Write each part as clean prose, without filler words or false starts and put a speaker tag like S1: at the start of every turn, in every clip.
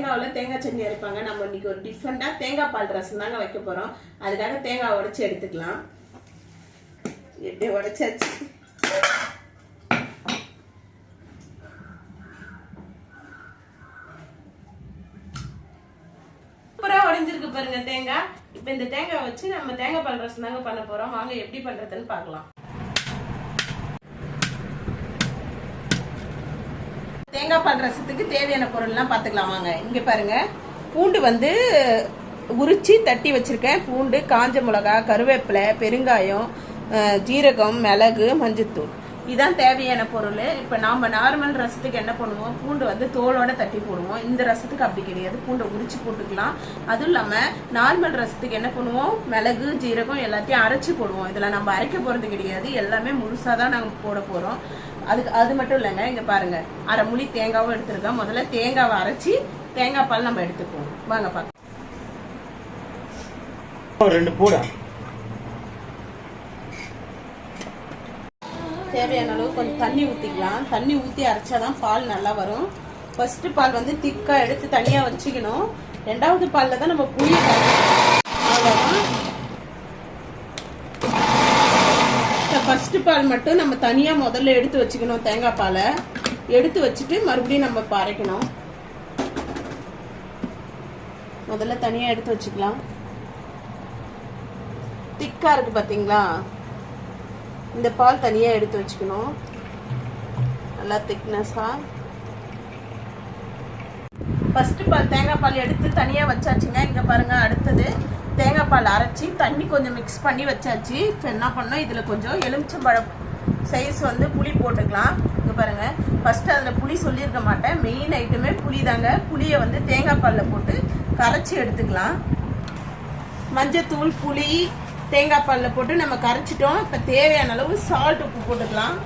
S1: தேங்காவில் தேங்காய் சட்னி அரைப்பாங்க. நம்ம இன்னைக்கு ஒரு டிஃப்ரெண்டாக தேங்காய் பால் ரசம் தாங்க வைக்க போகிறோம். அதுக்காக தேங்காய் உடைச்சி எடுத்துக்கலாம். எப்படி உடைச்சாச்சு. சூப்பராக உடைஞ்சிருக்கு பாருங்க தேங்காய். இப்போ இந்த தேங்காய் வச்சு நம்ம தேங்காய் பால் ரசம் தாங்க பண்ண போகிறோம். வாங்க எப்படி பண்ணுறதுன்னு பார்க்கலாம். தேங்காய் பால் ரசத்துக்கு தேவையான பொருள்லாம் பார்த்துக்கலாம் வாங்க. இங்கே பாருங்க, பூண்டு வந்து உரிச்சி தட்டி வச்சிருக்கேன். பூண்டு, காஞ்ச மிளகா, கருவேப்பிலை, பெருங்காயம், ஜீரகம், மிளகு, மஞ்சத்தூள், இதுதான் தேவையான பொருள். இப்போ நாம் நார்மல் ரசத்துக்கு என்ன பண்ணுவோம், பூண்டு வந்து தோலோட தட்டி போடுவோம். இந்த ரசத்துக்கு அப்படி கிடையாது, பூண்டை உரிச்சு போட்டுக்கலாம். அதுவும் இல்லாமல் நார்மல் ரசத்துக்கு என்ன பண்ணுவோம், மிளகு, ஜீரகம் எல்லாத்தையும் அரைச்சி போடுவோம். இதில் நம்ம அரைக்க போகிறது கிடையாது, எல்லாமே முழுசாக தான் நாங்கள் போட போகிறோம். அது மட்டும் இல்லைங்க, இங்கே பாருங்கள், அரை முழி தேங்காவும் எடுத்துருக்கேன். முதல்ல தேங்காவை அரைச்சி தேங்காய் பால் நம்ம எடுத்துக்குவோம். வாங்க பார்க்க.
S2: 2 பூடா
S1: தேவையான அளவு கொஞ்சம் தண்ணி ஊற்றிக்கலாம். தண்ணி ஊற்றி அரைச்சாதான் பால் நல்லா வரும். ஃபர்ஸ்ட் பால் வந்து திக்காக எடுத்து தனியாக வச்சுக்கணும். 2வது பாலில் தான் நம்ம புளி அவ்வளோதான். ஃபர்ஸ்ட் பால் மட்டும் நம்ம தனியாக முதல்ல எடுத்து வச்சுக்கணும். தேங்காய் பாலை எடுத்து வச்சுட்டு மறுபடியும் நம்ம இப்போ அரைக்கணும். முதல்ல தனியாக எடுத்து வச்சுக்கலாம். திக்காக இருக்குது பார்த்தீங்களா, இந்த பால் தனியாக எடுத்து வச்சுக்கணும். நல்லா திக்னஸாக. ஃபர்ஸ்ட் பால் தேங்காய் பால் எடுத்து தனியாக வச்சாச்சுங்க. இங்கே பாருங்கள், அடுத்தது தேங்காய் பால் அரைச்சி தண்ணி கொஞ்சம் மிக்ஸ் பண்ணி வச்சாச்சு. இப்போ என்ன பண்ணோம், இதில் கொஞ்சம் எலுமிச்சம்பழம் சைஸ் வந்து புளி போட்டுக்கலாம். இங்கே பாருங்கள், ஃபஸ்ட்டு அதில் புளி சொல்லியிருக்க மாட்டேன், மெயின் ஐட்டமே புளி தாங்க. புளியை வந்து தேங்காய் பாலில் போட்டு கரைச்சி எடுத்துக்கலாம். மஞ்சத்தூள், புளி, தேங்காய் பாலில் போட்டு நம்ம கரைச்சிட்டோம். இப்போ தேவையான அளவு சால்ட், உப்பு போட்டுக்கலாம்.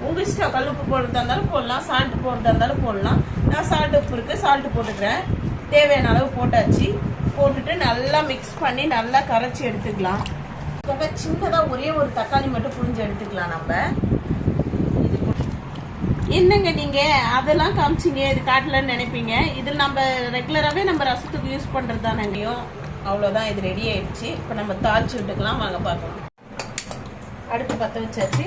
S1: உங்கள் இஷ்டம், கல் உப்பு போடுறதா இருந்தாலும் போடலாம், சால்ட் போடுறதா இருந்தாலும் போடலாம். நான் சால்ட் உப்பு இருக்குது, சால்ட்டு போட்டுக்கிறேன். தேவையான அளவு போட்டாச்சு. போட்டுட்டு நல்லா மிக்ஸ் பண்ணி நல்லா கரைச்சி எடுத்துக்கலாம். இப்போ சின்னதாக ஒரே ஒரு தக்காளி மட்டும் புழிஞ்சு எடுத்துக்கலாம். நம்ம என்னங்க நீங்கள் அதெல்லாம் காமிச்சிங்க, இது காட்டலன்னு நினைப்பீங்க. இதில் நம்ம ரெகுலராகவே நம்ம ரசத்துக்கு யூஸ் பண்ணுறது தானேங்கையும். அவ்வளோதான், இது ரெடி ஆயிடுச்சு. இப்போ நம்ம தாளிச்சு விட்டுக்கலாம். வாங்க பார்க்கலாம். அடுத்து பற்ற வச்சாச்சு.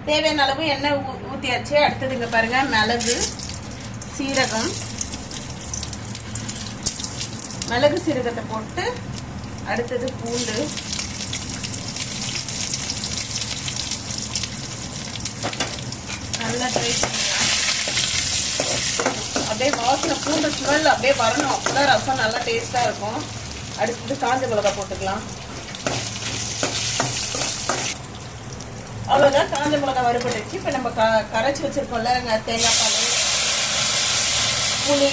S1: தேவையான அளவு எண்ணெய் ஊற்றியாச்சு. அடுத்தது இங்கே பாருங்கள், மிளகு, சீரகம், மிளகு சீரகத்தை போட்டு அடுத்தது பூண்டு, நல்லா ட்ரை பண்ணிக்கலாம். அப்படியே வாசனை, பூண்டு ஸ்மெல் அப்படியே வரணும், அப்போதான் ரசம் நல்லா டேஸ்ட்டாக இருக்கும். அடுத்தது காஞ்ச மிளகா போட்டுக்கலாம். அவ்வளோதான், காஞ்ச மிளகா வறுபட்டுச்சு. இப்போ நம்ம கரைச்சி வச்சுருக்கோம்ல தேங்காய் பால், புளி,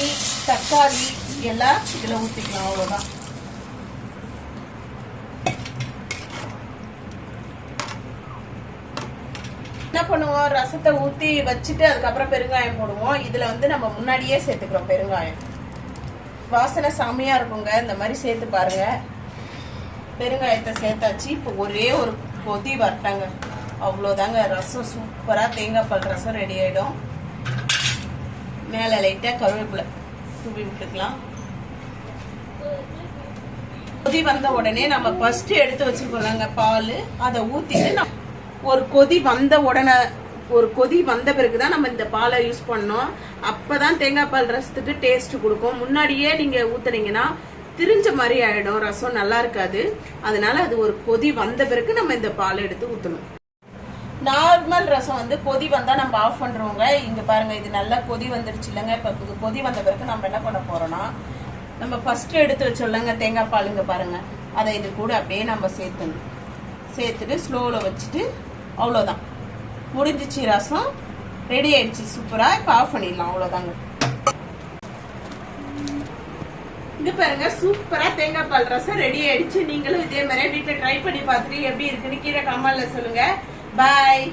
S1: தக்காளி எல்லாம் இதில் ஊற்றிக்கலாம். அவ்வளோதான். என்ன பண்ணுவோம், ரசத்தை ஊற்றி வச்சுட்டு அதுக்கப்புறம் பெருங்காயம் போடுவோம். இதில் வந்து நம்ம முன்னாடியே சேர்த்துக்கிறோம் பெருங்காயம். வாசனை செம்மையாக இருக்குங்க, இந்த மாதிரி சேர்த்து பாருங்க. பெருங்காயத்தை சேர்த்தாச்சு. இப்போ ஒரே ஒரு கொதி வரட்டாங்க, அவ்வளோதாங்க. ரசம் சூப்பராக தேங்காய் பால் ரசம் ரெடி ஆகிடும். மேலே லைட்டாக கருவேப்பிலை தூவி விட்டுக்கலாம். கொதி வந்த உடனே நம்ம ஃபர்ஸ்ட் எடுத்து வச்சுக்கலாங்க பால், அதை ஊற்றிட்டு ஒரு கொதி வந்த உடனே, ஒரு கொதி வந்த பிறகுதான் நம்ம இந்த பாலை யூஸ் பண்ணோம். அப்பதான் தேங்காய் பால் ரசத்துக்கு டேஸ்ட் கொடுக்கும். முன்னாடியே நீங்க ஊத்துனீங்கன்னா திரிஞ்ச மாதிரி ஆயிடும், ரசம் நல்லா இருக்காது. அதனால அது ஒரு கொதி வந்த பிறகு நம்ம இந்த பாலை எடுத்து ஊற்றணும். நார்மல் ரசம் வந்து கொதி வந்தா நம்ம ஆஃப் பண்றோங்க. இங்க பாருங்க, இது நல்லா கொதி வந்துடுச்சு இல்லைங்க. இப்போ கொதி வந்த பிறகு நம்ம என்ன பண்ண போறோம்னா, நம்ம ஃபர்ஸ்ட் எடுத்து வச்சோம்லங்க தேங்காய் பால், இங்க பாருங்க, அதை இது கூட அப்படியே நம்ம சேர்த்துணும். சேர்த்துட்டு ஸ்லோவில் வச்சுட்டு அவ்வளோதான், முடிஞ்சிச்சு. ரசம் ரெடி ஆயிடுச்சு சூப்பராக. இப்போ ஆஃப் பண்ணிடலாம். அவ்வளோதாங்க. இது பாருங்க, சூப்பரா தேங்காய் பால் ரசம் ரெடி ஆயிடுச்சு. நீங்களும் இதே மாதிரி வீட்டில் ட்ரை பண்ணி பார்த்துட்டு எப்படி இருக்குன்னு கீழே கமெண்ட்ல சொல்லுங்க. பாய்.